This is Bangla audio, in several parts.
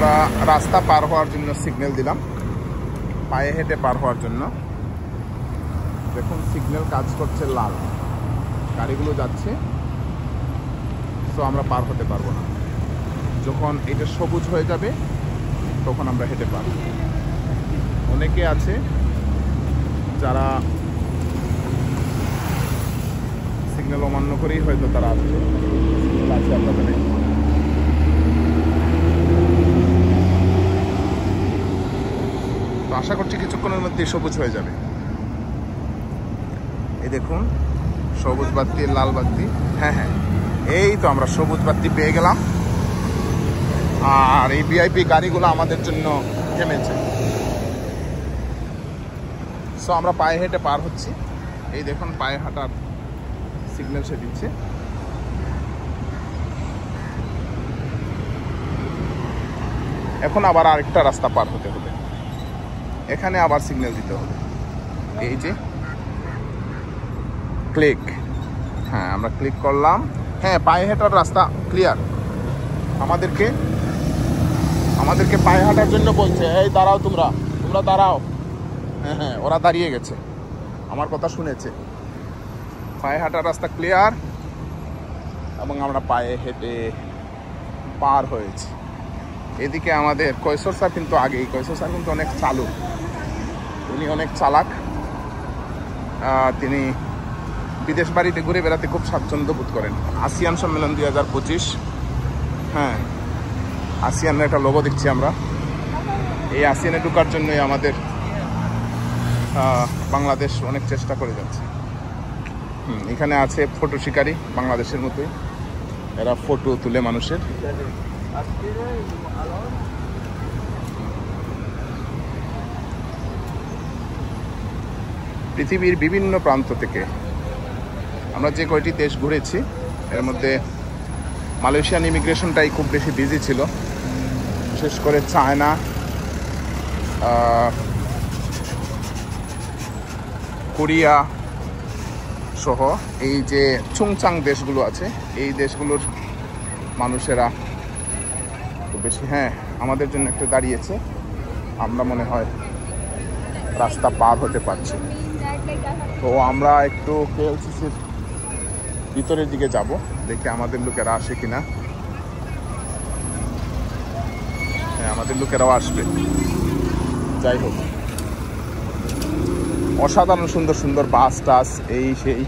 আমরা রাস্তা পার হওয়ার জন্য সিগন্যাল দিলাম, পায়ে হেঁটে পার হওয়ার জন্য। দেখুন সিগন্যাল কাজ করছে, লাল, গাড়িগুলো যাচ্ছে, সো আমরা পার হতে পারবো না। যখন এটা সবুজ হয়ে যাবে তখন আমরা হেঁটে পারবো। অনেকে আছে যারা সিগন্যাল অমান্য করেই হয়তো তারা আসছে, আপনাদের তো আশা করছি কিছুক্ষণের মধ্যে সবুজ হয়ে যাবে। এই দেখুন সবুজ বাতি, লাল বাতি, হ্যাঁ হ্যাঁ, এই তো আমরা সবুজ বাতি পেয়ে গেলাম। আর এই ভিআইপি গাড়িগুলো আমাদের জন্য থেমেছে, সো আমরা পায়ে হেঁটে পার হচ্ছি। এই দেখুন পায়ে হাঁটার সিগন্যাল সে দিচ্ছে। এখন আবার আরেকটা রাস্তা পার হতে হবে, এখানে আবার সিগন্যাল দিতে হবে। এই যে ক্লিক, হ্যাঁ আমরা ক্লিক করলাম। হ্যাঁ, পায়ে হাঁটার রাস্তা ক্লিয়ার। আমাদেরকে পায়ে হাঁটার জন্য বলছে, এই দাঁড়াও, তোমরা দাঁড়াও। হ্যাঁ হ্যাঁ, ওরা দাঁড়িয়ে গেছে, আমার কথা শুনেছে। পায়ে হাঁটার রাস্তা ক্লিয়ার এবং আমরা পায়ে হেঁটে পার হয়েছি। এদিকে আমাদের কৈশোর স্যার কিন্তু আগেই, কৈশোর স্যার কিন্তু অনেক চালু, উনি অনেক চালাক। তিনি বিদেশ বাড়িতে ঘুরে বেড়াতে খুব স্বাচ্ছন্দ্য বোধ করেন। আসিয়ান সম্মেলন 2025, হ্যাঁ আসিয়ানের একটা লোগো দেখছি আমরা। এই আসিয়ানে ঢোকার জন্যই আমাদের বাংলাদেশ অনেক চেষ্টা করে যাচ্ছে। এখানে আছে ফটো শিকারী, বাংলাদেশের মতোই এরা ফটো তুলে মানুষের। পৃথিবীর বিভিন্ন প্রান্ত থেকে আমরা যে কয়টি দেশ ঘুরেছি, এর মধ্যে মালয়েশিয়ান ইমিগ্রেশনটাই খুব বেশি বিজি ছিল, বিশেষ করে চায়না, কোরিয়া সহ এই যে চুংচাং দেশগুলো আছে, এই দেশগুলোর মানুষেরা খুব বেশি, হ্যাঁ আমাদের জন্য একটু দাঁড়িয়েছে। আমরা মনে হয় রাস্তা পার হতে পারছি। তো আমরা একটু কেএলসিসির ভিতরের দিকে যাব, দেখে আমাদের লোকেরা আসে কিনা। হ্যাঁ, আমাদের লোকেরাও আসবে। যাই হোক, অসাধারণ সুন্দর সুন্দর বাস টাস, এই সেই।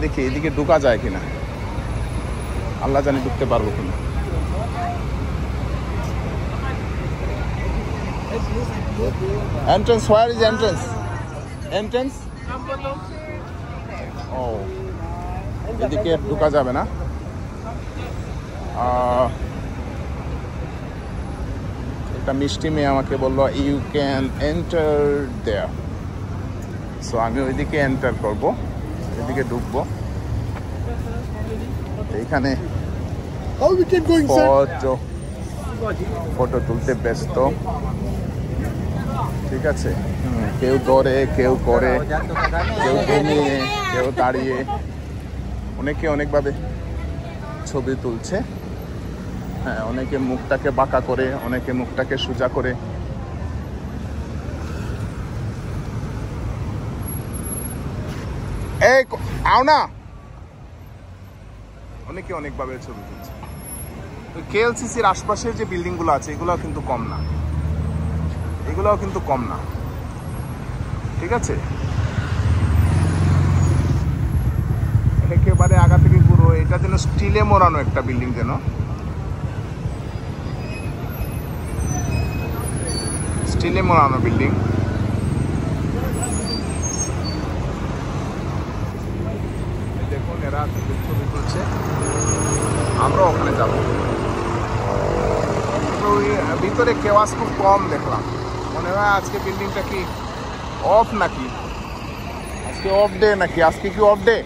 দেখি এদিকে ঢুকা যায় কিনা, আল্লাহ জানি ঢুকতে পারবো কিনা। Entrance, where is entrance? Entrance? ও, এদিকে ঢুকা যাবে না। একটা মিষ্টি মেয়ে আমাকে বললো you can enter there, so আমি ওইদিকে এন্টার করবো, এদিকে ঢুকবো। এইখানে ফটো তুলতে ব্যস্ত, ঠিক আছে। কেউ দৌড়ে, কেউ করে, কেউ ঘুমিয়ে, কেউ দাঁড়িয়ে, অনেকে অনেকভাবে ছবি তুলছে। হ্যাঁ, অনেকে মুখটাকে বাঁকা করে, অনেকে মুখটাকে সোজা করে। এই আও না, অনেকে অনেকভাবে ছবি তুলছে। কেএলসিসির আশপাশের যে বিল্ডিংগুলো আছে এগুলোও কিন্তু কম না, এগুলোও কিন্তু কম না, ঠিক আছে। একেবারে আগা থেকে পুরো এটা যেন স্টিলে মোড়ানো একটা বিল্ডিং, যেন স্টিলে মোড়ানো বিল্ডিং। দেখুন এরা ছবি তুলছে, আমরা ওখানে যাব। ভিতরে কেওয়াজ খুব কম দেখলাম, মনে হয় আজকে বিল্ডিংটা কি অফ নাকি, আজকে অফ ডে নাকি, আজকে কি অফ ডে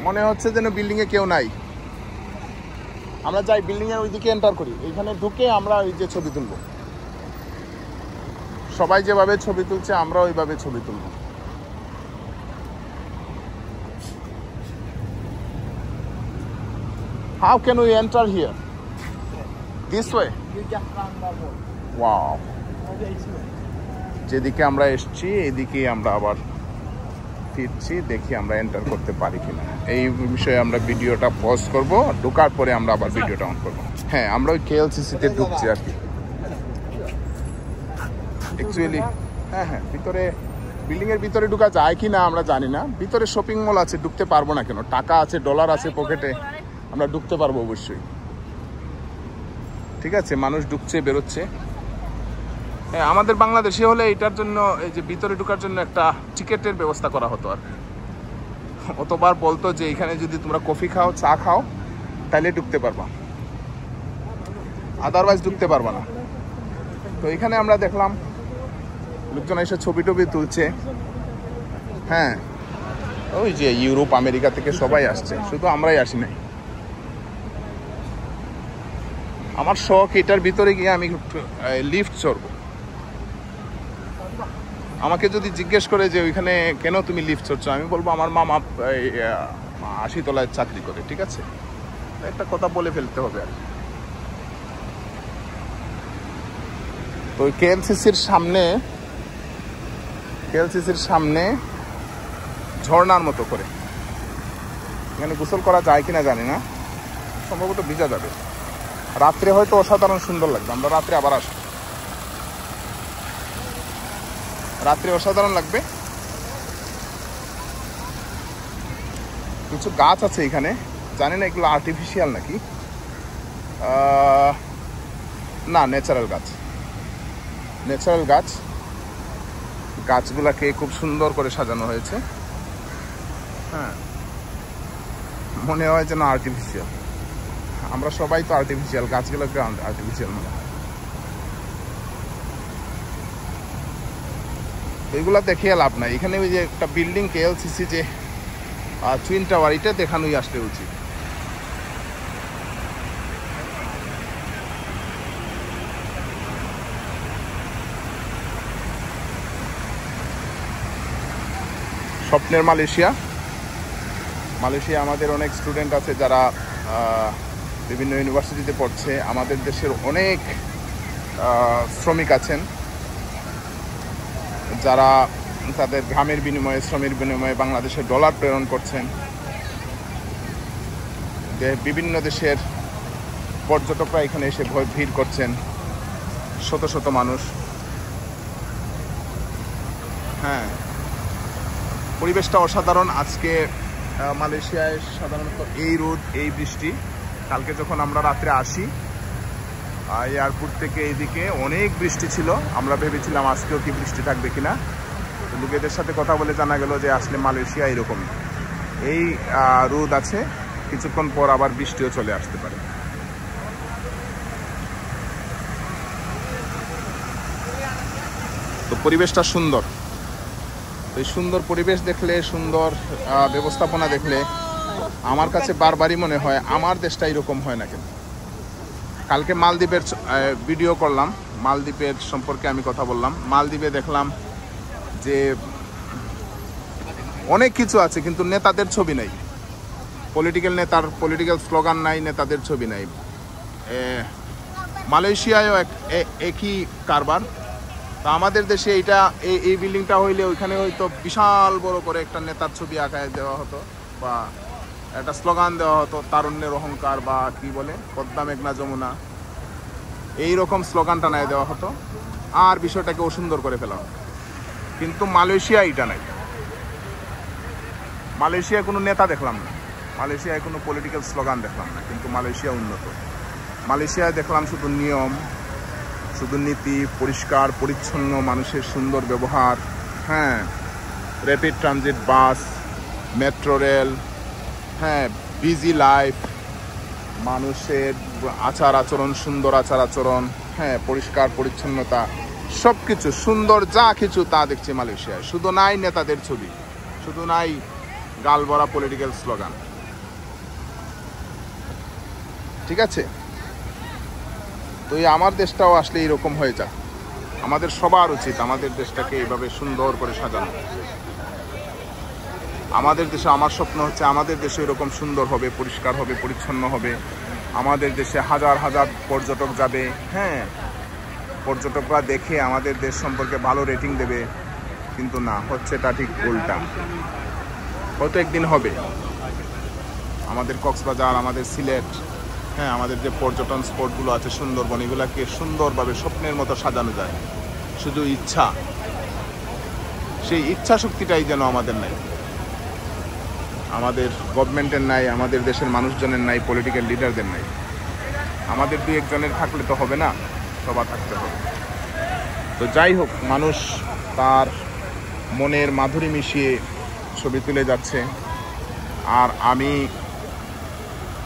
মনে হচ্ছে, যেন বিল্ডিং এ কেউ নাই। আমরা যাই বিল্ডিং এর ওইদিকে এন্টার করি, এইখানে ঢুকে আমরা ওই যে ছবি তুলবো। সবাই যেভাবে ছবি তুলছে আমরা ওইভাবে ছবি তুলব। How can we enter here? This way? Wow. যেদিকে আমরা এসেছি এদিকে আমরা আবার ফিরছি, দেখি আমরা এন্টার করতে পারি কিনা। এই বিষয়ে আমরা ভিডিওটা পজ করব, ঢোকার পরে আমরা আবার ভিডিওটা অন করব। হ্যাঁ, আমরা ওই কেএলসিসিতে ঢুকছি আর কি অ্যাকচুয়ালি। হ্যাঁ, ভিতরে বিল্ডিংয়ের ভিতরে ঢুকা যায় কি না আমরা জানি না। ভিতরে শপিং মল আছে, ঢুকতে পারবো না কেন? টাকা আছে, ডলার আছে পকেটে, আমরা ঢুকতে পারবো অবশ্যই। ঠিক আছে, মানুষ ঢুকছে বেরোচ্ছে। হ্যাঁ, আমাদের বাংলাদেশে হলে এটার জন্য, এই যে ভিতরে ঢোকার জন্য একটা টিকেটের ব্যবস্থা করা হতো আর কি। অতবার বলতো যে এখানে যদি তোমরা কফি খাও, চা খাও, তাহলে ঢুকতে পারবা, আদারওয়াইজ ঢুকতে পারবা না। তো এখানে আমরা দেখলাম লোকজন এসে ছবি টবি তুলছে। হ্যাঁ, ওই যে ইউরোপ আমেরিকা থেকে সবাই আসছে, শুধু আমরাই আসি নাই। আমার শখ এটার ভিতরে গিয়ে আমি লিফট চড়বো। আমাকে যদি জিজ্ঞেস করে যে ওইখানে কেন তুমি লিফট চড়ছো, আমি বলবো আমার মামা 80 তলায় চাকরি করে। ঠিক আছে, একটা কথা বলে ফেলতে হবে আর। তো কেএলসিসির সামনে ঝর্ণার মতো করে এখানে গোসল করা যায় কিনা জানি না, সম্ভবত ভিজা যাবে। রাত্রে হয়তো অসাধারণ সুন্দর লাগবে। আমরা রাত্রে আবার আসবো, রাত্রে অসাধারণ লাগবে। কিছু গাছ আছে এখানে, জানি না এগুলো আর্টিফিশিয়াল নাকি না, ন্যাচারাল গাছ। গাছগুলাকে খুব সুন্দর করে সাজানো হয়েছে। হ্যাঁ, মনে হয় যেন আর্টিফিশিয়াল। আমরা সবাই তো আর্টিফিশিয়াল, গাছগুলোকে আর্টিফিশিয়াল মনে হয়। এগুলা দেখিয়ে লাভ নাই। এখানে ওই যে একটা বিল্ডিং কেএলসিসি যে টুইন টাওয়ার, এটা দেখানোই আসতে উচিত। স্বপ্নের মালয়েশিয়া আমাদের অনেক স্টুডেন্ট আছে যারা বিভিন্ন ইউনিভার্সিটিতে পড়ছে। আমাদের দেশের অনেক শ্রমিক আছেন যারা তাদের ঘামের বিনিময়ে, শ্রমের বিনিময়ে বাংলাদেশে ডলার প্রেরণ করছেন। বিভিন্ন দেশের পর্যটকরা এখানে এসে ভিড় করছেন, শত শত মানুষ। হ্যাঁ, পরিবেশটা অসাধারণ। আজকে মালয়েশিয়ায় সাধারণত এই রোদ, এই বৃষ্টি। কালকে যখন আমরা রাত্রে আসি এয়ারপোর্ট থেকে এইদিকে অনেক বৃষ্টি ছিল। আমরা ভেবেছিলাম আজকেও কি বৃষ্টি থাকবে কিনা। লোকেদের সাথে কথা বলে জানা গেল যে আসলে মালয়েশিয়া এরকমই, এই রোদ আছে, কিছুক্ষণ পর আবার বৃষ্টিও চলে আসতে পারে। তো পরিবেশটা সুন্দর। এই সুন্দর পরিবেশ দেখলে, সুন্দর ব্যবস্থাপনা দেখলে আমার কাছে বারবারই মনে হয় আমার দেশটা এরকম হয় না কেন। কালকে মালদ্বীপের ভিডিও করলাম, মালদ্বীপের সম্পর্কে আমি কথা বললাম। মালদ্বীপে দেখলাম যে অনেক কিছু আছে কিন্তু নেতাদের ছবি নাই, পলিটিক্যাল স্লোগান নাই, নেতাদের ছবি নাই। মালয়েশিয়ায়ও একই কারবার। তা আমাদের দেশে এই বিল্ডিংটা হইলে ওইখানে হয়তো বিশাল বড় করে একটা নেতার ছবি আঁকায় দেওয়া হতো, বা একটা স্লোগান দেওয়া হতো, তারুণ্যের অহংকার, বা কি বলে পদ্মা মেঘনা যমুনা, এইরকম স্লোগানটা নাই দেওয়া হতো, আর বিষয়টাকে অসুন্দর করে ফেলা হতো। কিন্তু মালয়েশিয়া এটা নাই। মালয়েশিয়ায় কোনো নেতা দেখলাম না, মালয়েশিয়ায় কোনো পলিটিক্যাল স্লোগান দেখলাম না, কিন্তু মালয়েশিয়া উন্নত। মালয়েশিয়ায় দেখলাম শুধু নিয়ম, শুধু নীতি, পরিষ্কার পরিচ্ছন্ন, মানুষের সুন্দর ব্যবহার। হ্যাঁ, র্যাপিড ট্রানজিট বাস, মেট্রো রেল, হ্যাঁ, বিজি লাইফ, মানুষের আচার আচরণ, সুন্দর আচার আচরণ, হ্যাঁ, পরিষ্কার পরিচ্ছন্নতা, সব কিছু সুন্দর, যা কিছু তা দেখছি মালয়েশিয়ায়। শুধু নাই নেতাদের ছবি, শুধু নাই গাল ভরা পলিটিক্যাল স্লোগান। ঠিক আছে, তো এই আমার দেশটাও আসলে এরকম হয়ে যায়। আমাদের সবার উচিত আমাদের দেশটাকে এইভাবে সুন্দর করে সাজানো। আমাদের দেশে, আমার স্বপ্ন হচ্ছে আমাদের দেশে এরকম সুন্দর হবে, পরিষ্কার হবে, পরিচ্ছন্ন হবে। আমাদের দেশে হাজার হাজার পর্যটক যাবে, হ্যাঁ, পর্যটকরা দেখে আমাদের দেশ সম্পর্কে ভালো রেটিং দেবে। কিন্তু না, হচ্ছে এটা ঠিক উল্টা। হয়তো একদিন হবে আমাদের কক্সবাজার, আমাদের সিলেট, হ্যাঁ, আমাদের যে পর্যটন স্পটগুলো আছে, সুন্দরবন, এগুলাকে সুন্দরভাবে স্বপ্নের মতো সাজানো যায়। শুধু ইচ্ছা, সেই ইচ্ছা শক্তিটাই যেন আমাদের নাই, আমাদের গভর্নমেন্টের নাই, আমাদের দেশের মানুষজনের নাই, পলিটিক্যাল লিডারদের নাই। আমাদের দুই একজনের থাকলে তো হবে না, সবার থাকতে হবে। তো যাই হোক, মানুষ তার মনের মাধুরী মিশিয়ে ছবি তুলে যাচ্ছে, আর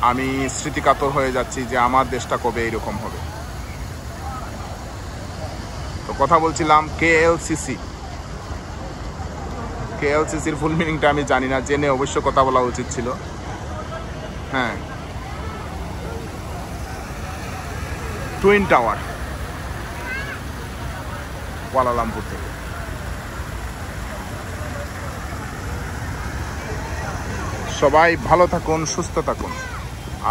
আমি স্মৃতিকাতর হয়ে যাচ্ছি যে আমার দেশটা কবে এরকম হবে। তো কথা বলছিলাম কেএলসিসির ফুল মিনিংটা আমি জানি না, জেনে অবশ্য কথা বলা উচিত ছিল। হ্যাঁ, টুইন টাওয়ার, কুয়ালালামপুর থেকে। সবাই ভালো থাকুন, সুস্থ থাকুন,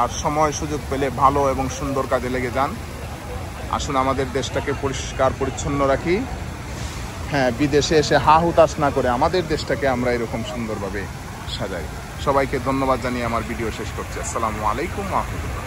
আর সময় সুযোগ পেলে ভালো এবং সুন্দর কাজে লেগে যান। আসুন আমাদের দেশটাকে পরিষ্কার পরিচ্ছন্ন রাখি। হ্যাঁ, বিদেশে এসে হা হুতাশ না করে আমাদের দেশটাকে আমরা এরকম সুন্দরভাবে সাজাই। সবাইকে ধন্যবাদ জানিয়ে আমার ভিডিও শেষ করছি। আসসালামু আলাইকুম ওয়া রাহমাতুল্লাহ।